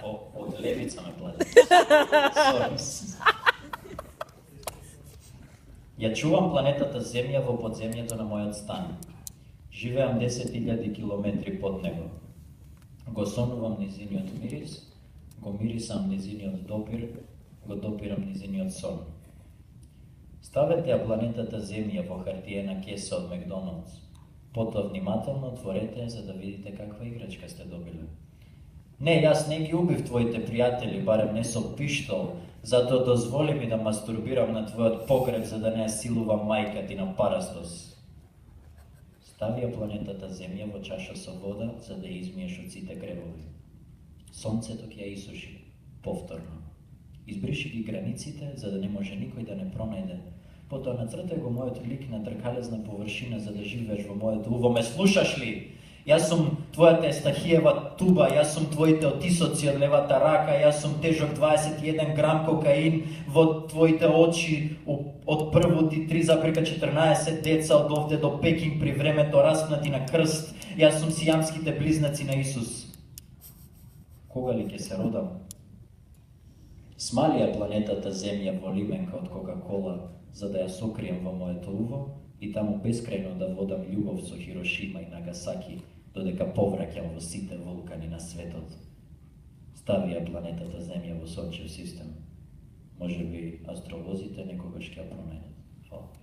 Од левица ме плаќа. Ја чувам планетата Земја во подземјето на мојот стан. Живеам 10.000 километри под него. Го сонувам низиниот мирис, го мирисам низиниот допир, го допирам низиниот сон. Ставете ја планетата Земја во хартиена кеса од Макдоналдс. Потоа внимателно отворете за да видите каква играчка сте добиле. Не, јас не ги убив твоите пријатели, барем не со пиштол, затоа дозволи ми да мастурбирам на твојот погреб за да не ја силувам мајка ти на Парастос. Стави ја планетата Земја во чаша со вода за да ја измиеш од сите гревови. Сонцето ќе ја исуши, повторно. Избриши ги границите за да не може никој да не пронајде. Потоа нацртај го мојот лик на тркалезна површина за да живееш во моето уво. Ме слушаш ли? Јас сум твојата Естахиева туба, јас сум твоите отисоци од левата рака, јас сум тежок 21 грам кокаин во твоите очи од првоти 3,14 деца од овде до Пекинг при времето распнати на крст. Јас сум сијамските близнаци на Исус. Кога ли ќе се родам? Смали ја планетата Земја во лименка од Кока-кола за да ја сокрием во моето уво и таму бескрајно да водам љубов со Хирошима и Нагасаки, додека повраќам во сите вулкани на светот. Стави ја планетата Земја во Сончев систем. Може би астровозите некогаш ќе ја пронајдат. Фала.